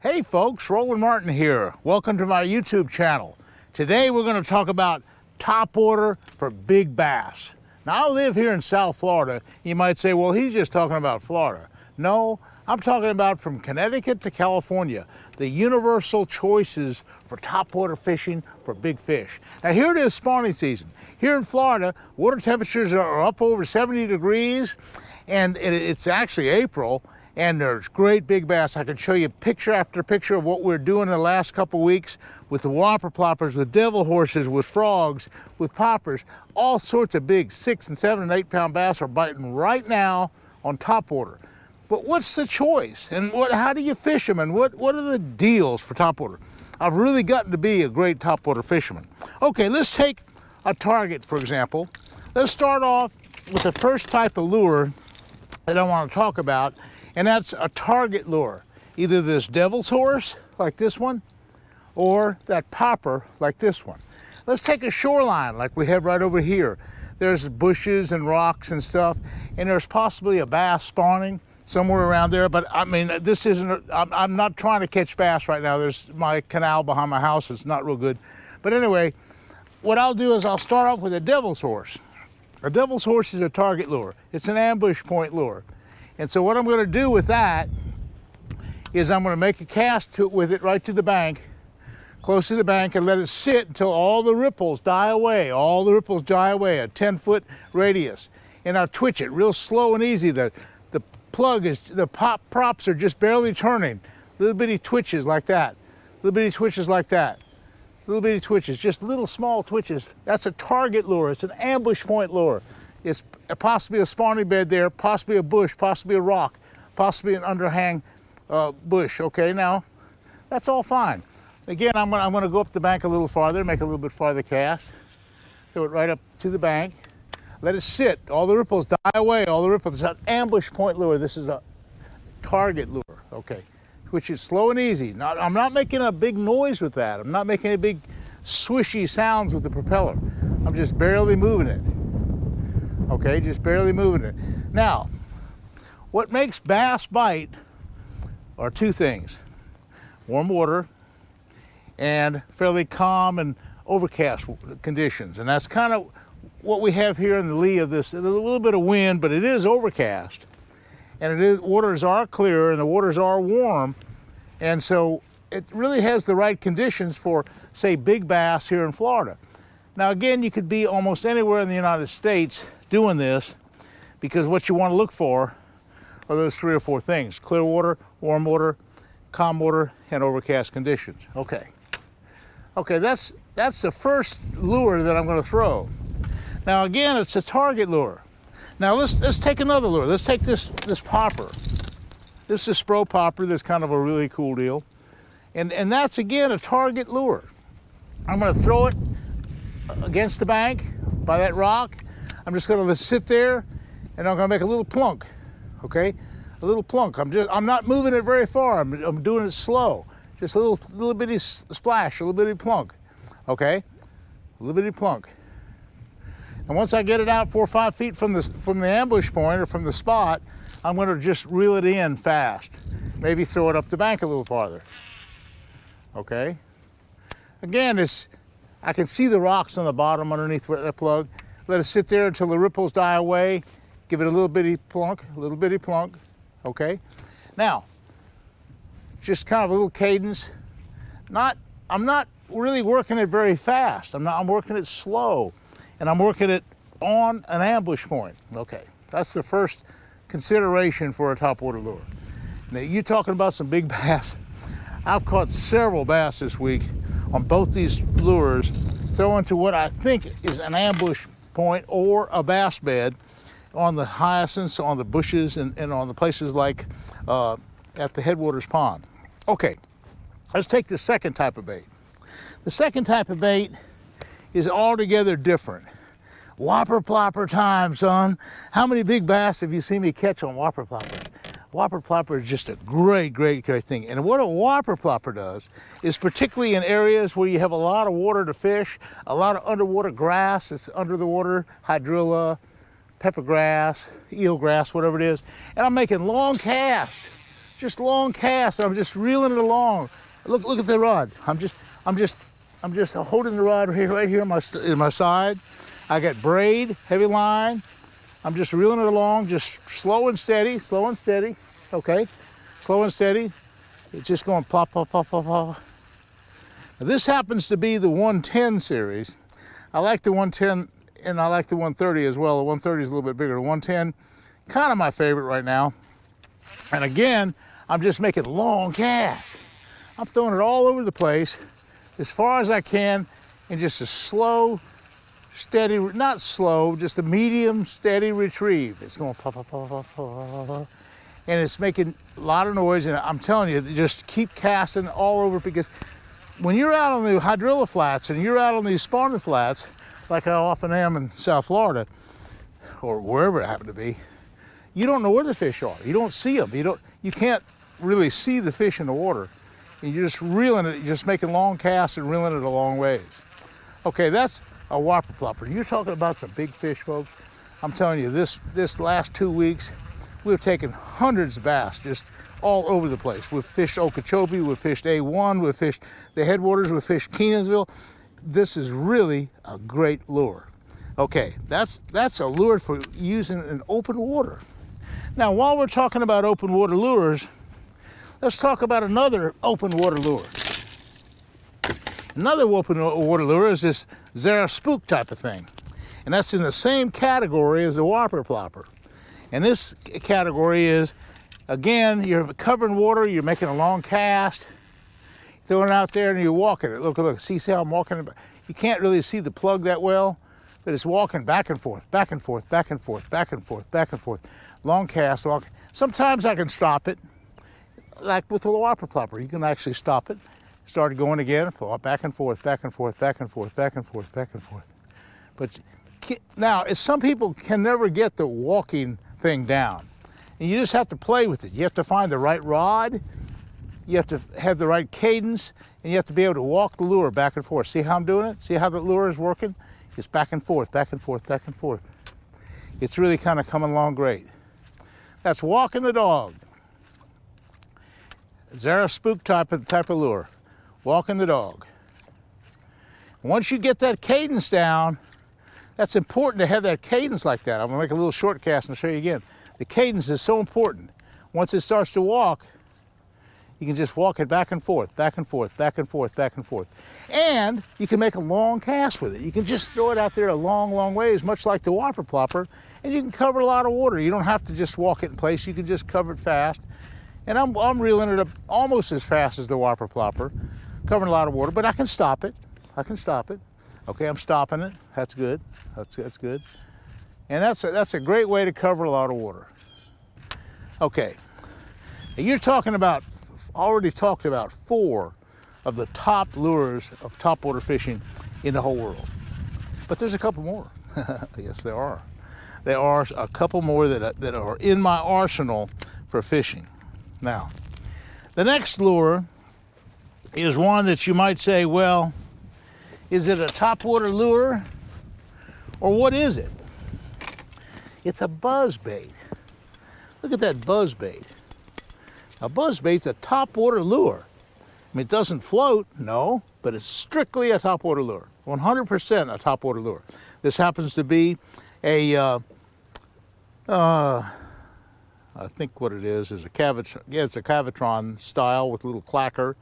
Hey folks, Roland Martin here. Welcome to my YouTube channel. Today we're going to talk about top order for big bass. Now I live here in South Florida. You might say, well, he's just talking about Florida. No, I'm talking about from Connecticut to California, the universal choices for top water fishing for big fish. Now here it is spawning season. Here in Florida, water temperatures are up over 70 degrees and it's actually April. And there's great big bass. I can show you picture after picture of what we're doing in the last couple weeks with the Whopper Ploppers, with devil horses, with frogs, with poppers. All sorts of big 6 and 7 and 8 pound bass are biting right now on top water. But what's the choice? And how do you fish them? And what are the deals for top water? I've really gotten to be a great top water fisherman. Okay, let's take a target, for example. Let's start off with the first type of lure that I want to talk about. And that's a target lure. Either this devil's horse, like this one, or that popper, like this one. Let's take a shoreline, like we have right over here. There's bushes and rocks and stuff, and there's possibly a bass spawning somewhere around there, but I mean, this isn't, I'm not trying to catch bass right now. There's my canal behind my house, it's not real good. But anyway, what I'll do is I'll start off with a devil's horse. A devil's horse is a target lure. It's an ambush point lure. And so what I'm going to do with that is I'm going to make a cast with it right to the bank, close to the bank, and let it sit until all the ripples die away. All the ripples die away, a 10-foot radius. And I'll twitch it real slow and easy. The plug is, the props are just barely turning. Little bitty twitches like that. Little bitty twitches like that. Little bitty twitches, just little small twitches. That's a target lure. It's an ambush point lure. It's possibly a spawning bed there, possibly a bush, possibly a rock, possibly an underhang bush. Okay, now that's all fine. Again, I'm gonna go up the bank a little farther, make a little bit farther cast, throw it right up to the bank, let it sit. All the ripples die away. All the ripples. It's an ambush point lure. This is a target lure. Okay, which is slow and easy. I'm not making a big noise with that. I'm not making any big swishy sounds with the propeller. I'm just barely moving it. Okay, just barely moving it. Now, what makes bass bite are two things: warm water and fairly calm and overcast conditions. And that's kind of what we have here in the lee of this. A little bit of wind, but it is overcast. And waters are clear and the waters are warm. And so it really has the right conditions for, say, big bass here in Florida. Now again, you could be almost anywhere in the United States doing this, because what you want to look for are those 3 or 4 things: clear water, warm water, calm water, and overcast conditions. Okay, that's the first lure that I'm going to throw. Now again, it's a target lure. Now let's take another lure. Let's take this popper. This is Spro Popper. That's kind of a really cool deal, and that's again a target lure. I'm going to throw it against the bank by that rock. I'm just going to sit there and I'm going to make a little plunk. Okay, a little plunk. I'm not moving it very far. I'm doing it slow. Just a little bitty splash, a little bitty plunk. Okay, a little bitty plunk. And once I get it out 4 or 5 feet from the ambush point or from the spot, I'm going to just reel it in fast. Maybe throw it up the bank a little farther. Okay. Again, I can see the rocks on the bottom underneath that plug. Let it sit there until the ripples die away. Give it a little bitty plunk, okay? Now, just kind of a little cadence. I'm not really working it very fast. I'm working it slow, and I'm working it on an ambush point. Okay, that's the first consideration for a topwater lure. Now, you're talking about some big bass. I've caught several bass this week on both these lures, throwing to what I think is an ambush point or a bass bed on the hyacinths, on the bushes, and on the places like at the Headwaters Pond. Okay, let's take the second type of bait. The second type of bait is altogether different. Whopper Plopper time, son. How many big bass have you seen me catch on Whopper Plopper? Whopper Plopper is just a great thing. And what a Whopper Plopper does is, particularly in areas where you have a lot of water to fish, a lot of underwater grass, it's under the water, hydrilla, pepper grass, eel grass, whatever it is, and I'm making long casts just long casts. I'm just reeling it along. Look at the rod. I'm just holding the rod right here in my side. I got braid, heavy line. I'm just reeling it along, just slow and steady, okay? Slow and steady. It's just going plop, plop, plop, plop, plop. Now, this happens to be the 110 series. I like the 110 and I like the 130 as well. The 130 is a little bit bigger. The 110, kind of my favorite right now. And again, I'm just making long casts. I'm throwing it all over the place as far as I can in just a slow, steady, not slow, just a medium, steady retrieve. It's going pop, pop, pop, pop, pop, pop, and it's making a lot of noise. And I'm telling you, just keep casting all over, because when you're out on the hydrilla flats and you're out on these spawning flats, like I often am in South Florida or wherever it happened to be, you don't know where the fish are. You don't see them. You can't really see the fish in the water. And you're just reeling it, you're just making long casts and reeling it a long ways. Okay, that's a Whopper Plopper. You're talking about some big fish, folks. I'm telling you, this last 2 weeks, we've taken hundreds of bass just all over the place. We've fished Okeechobee, we've fished A1, we've fished the headwaters, we've fished Kenansville. This is really a great lure. Okay, that's a lure for using in open water. Now, while we're talking about open water lures, let's talk about another open water lure. Another open water lure is this Spook type of thing. And that's in the same category as the Whopper Plopper. And this category is, again, you're covering water, you're making a long cast, throwing it out there and you're walking it. Look, see how I'm walking it? You can't really see the plug that well, but it's walking back and forth, back and forth, back and forth, back and forth, back and forth. Long cast, walk. Sometimes I can stop it, like with the Whopper Plopper. You can actually stop it, start going again, back and forth, back and forth, back and forth, back and forth, back and forth. But now, some people can never get the walking thing down. And you just have to play with it. You have to find the right rod, you have to have the right cadence, and you have to be able to walk the lure back and forth. See how I'm doing it? See how the lure is working? It's back and forth, back and forth, back and forth. It's really kind of coming along great. That's walking the dog. Spook type of lure. Walking the dog. Once you get that cadence down, that's important to have that cadence like that. I'm gonna make a little short cast and show you again. The cadence is so important. Once it starts to walk, you can just walk it back and forth, back and forth, back and forth, back and forth. And you can make a long cast with it. You can just throw it out there a long, long ways, much like the Whopper Plopper, and you can cover a lot of water. You don't have to just walk it in place. You can just cover it fast. And I'm reeling it up almost as fast as the Whopper Plopper, covering a lot of water, but I can stop it. I can stop it. Okay, I'm stopping it. That's good. That's good. And that's a great way to cover a lot of water. Okay, now you're talking about, already talked about 4 of the top lures of topwater fishing in the whole world. But there's a couple more. Yes, there are. There are a couple more that are in my arsenal for fishing. Now, the next lure is one that you might say, well, is it a topwater lure or what is it? It's a buzzbait. Look at that buzzbait. A buzzbait's a topwater lure. I mean, it doesn't float, no, but it's strictly a topwater lure. 100% a topwater lure. This happens to be a, I think what it is a Cavitron. Yeah, it's a Cavitron style with a little clacker.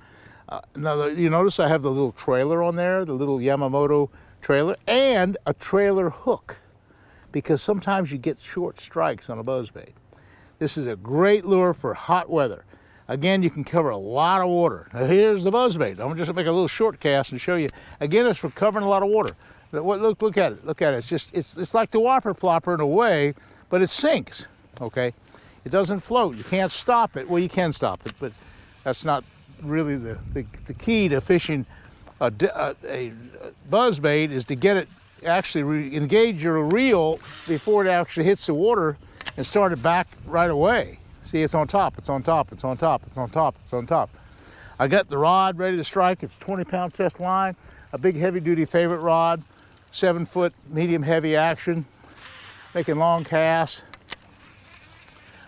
Now, you notice I have the little trailer on there, the little Yamamoto trailer, and a trailer hook, because sometimes you get short strikes on a buzzbait. This is a great lure for hot weather. Again, you can cover a lot of water. Now, here's the buzzbait. I'm just gonna make a little short cast and show you. Again, it's for covering a lot of water. Look at it. Look at it. It's like the Whopper Plopper in a way, but it sinks. Okay, it doesn't float. You can't stop it. Well, you can stop it, but that's not really the key to fishing a buzzbait, is to get it actually engage your reel before it actually hits the water and start it back right away. See, it's on top, it's on top, it's on top, it's on top, it's on top. I got the rod ready to strike. It's 20-pound test line, a big heavy-duty favorite rod, 7-foot medium heavy action, making long casts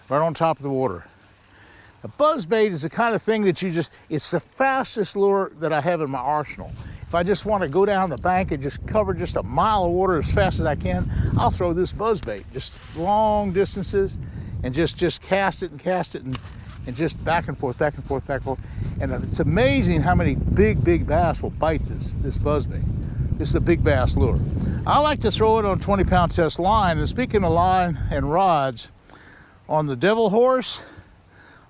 right on top of the water. A buzzbait is the kind of thing that it's the fastest lure that I have in my arsenal. If I just want to go down the bank and just cover just a mile of water as fast as I can, I'll throw this buzzbait, just long distances, and just cast it and just back and forth, back and forth, back and forth. And it's amazing how many big bass will bite this buzzbait. This is a big bass lure. I like to throw it on 20-pound test line. And speaking of line and rods, on the Devil Horse,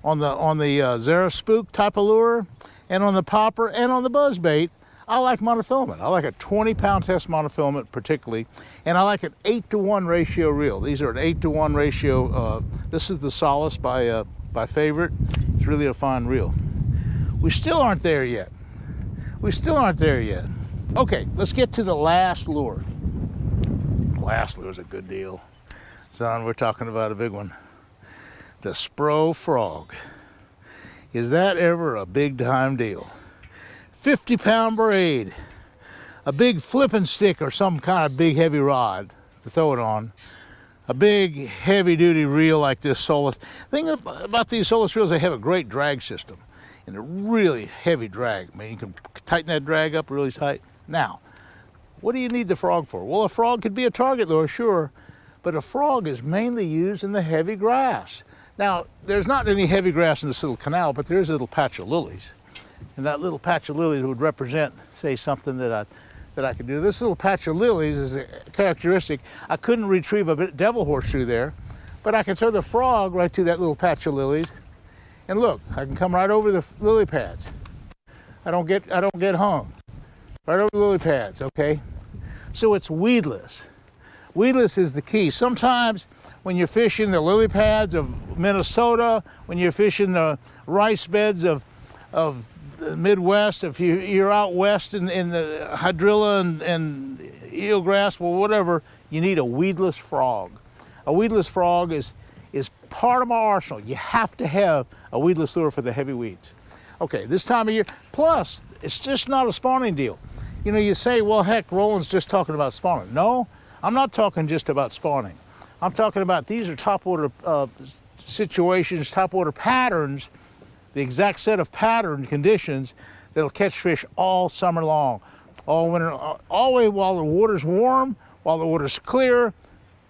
on the Zara Spook type of lure, and on the Popper, and on the buzzbait, I like monofilament. I like a 20-pound test monofilament particularly, and I like an 8-to-1 ratio reel. These are an 8-to-1 ratio. This is the Solace by Favorite. It's really a fine reel. We still aren't there yet. We still aren't there yet. Okay, let's get to the last lure. Last lure is a good deal. Son, we're talking about a big one. The Spro Frog. Is that ever a big time deal? 50-pound braid, a big flipping stick or some kind of big heavy rod to throw it on, a big heavy duty reel like this Solace. The thing about these Solace reels, they have a great drag system and a really heavy drag. I mean, you can tighten that drag up really tight. Now, what do you need the frog for? Well, a frog could be a target lure, sure, but a frog is mainly used in the heavy grass. Now, there's not any heavy grass in this little canal, but there is a little patch of lilies. And that little patch of lilies would represent, say, something that I could do. This little patch of lilies is a characteristic. I couldn't retrieve a devil horse through there, but I can throw the frog right to that little patch of lilies. And look, I can come right over the lily pads. I don't get hung. Right over the lily pads, okay? So it's weedless. Weedless is the key. Sometimes when you're fishing the lily pads of Minnesota, when you're fishing the rice beds of the Midwest, if you're out west in the hydrilla and eelgrass, well, whatever, you need a weedless frog. A weedless frog is part of my arsenal. You have to have a weedless lure for the heavy weeds. Okay, this time of year, plus, it's just not a spawning deal. You know, you say, well, heck, Roland's just talking about spawning. No, I'm not talking just about spawning. I'm talking about these are topwater situations, topwater patterns, the exact set of pattern conditions that'll catch fish all summer long, all winter, all the way while the water's warm, while the water's clear,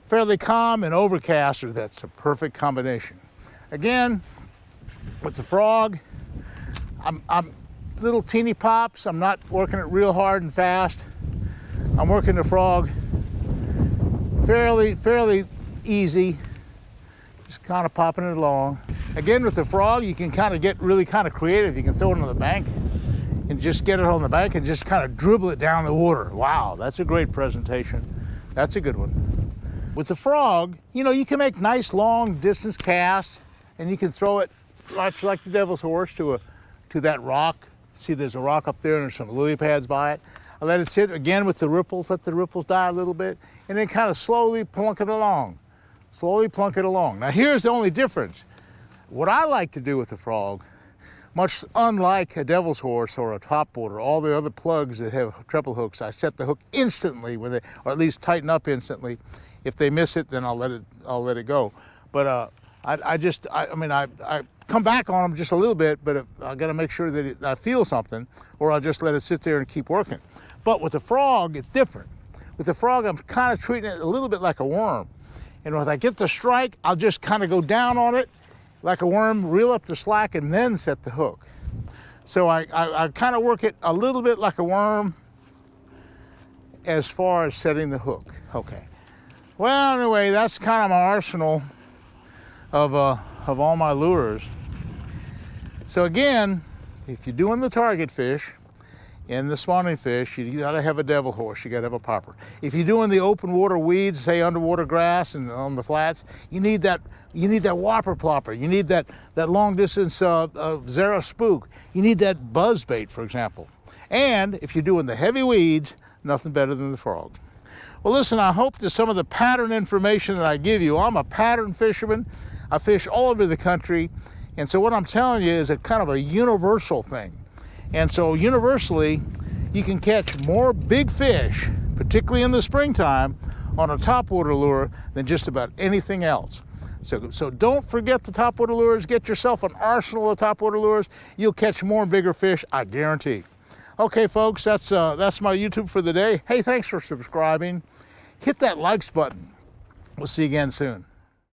fairly calm and overcast. That's a perfect combination. Again, with the frog, I'm little teeny pops. I'm not working it real hard and fast. I'm working the frog fairly easy, just kind of popping it along. Again, with the frog, you can kind of get really kind of creative. You can throw it on the bank and just get it on the bank and just kind of dribble it down the water. Wow, that's a great presentation. That's a good one. With the frog, you know, you can make nice long distance casts and you can throw it much like the Devil's Horse to that rock. See, there's a rock up there and there's some lily pads by it. I let it sit again with the ripples, let the ripples die a little bit, and then kind of slowly plunk it along. Slowly plunk it along. Now here's the only difference. What I like to do with the frog, much unlike a Devil's Horse or a topwater, all the other plugs that have treble hooks, I set the hook instantly with it, or at least tighten up instantly. If they miss it, then I'll let it go. But I come back on them just a little bit, but I got to make sure that I feel something, or I'll just let it sit there and keep working. But with the frog, it's different. With the frog, I'm kind of treating it a little bit like a worm. And when I get the strike, I'll just kind of go down on it like a worm, reel up the slack, and then set the hook. So I kind of work it a little bit like a worm as far as setting the hook. Okay. Well, anyway, that's kind of my arsenal of all my lures. So again, if you're doing the target fish and the spawning fish, you gotta have a Devil Horse, you gotta have a Popper. If you're doing the open water weeds, say underwater grass and on the flats, you need that Whopper Plopper, you need that long distance Zara Spook, you need that Buzzbait, for example. And if you're doing the heavy weeds, nothing better than the frog. Well, listen, I hope that some of the pattern information that I give you, I'm a pattern fisherman. I fish all over the country. And so what I'm telling you is a kind of a universal thing. And so universally, you can catch more big fish, particularly in the springtime, on a topwater lure than just about anything else. So don't forget the topwater lures. Get yourself an arsenal of topwater lures. You'll catch more and bigger fish, I guarantee. Okay, folks, that's my YouTube for the day. Hey, thanks for subscribing. Hit that likes button. We'll see you again soon.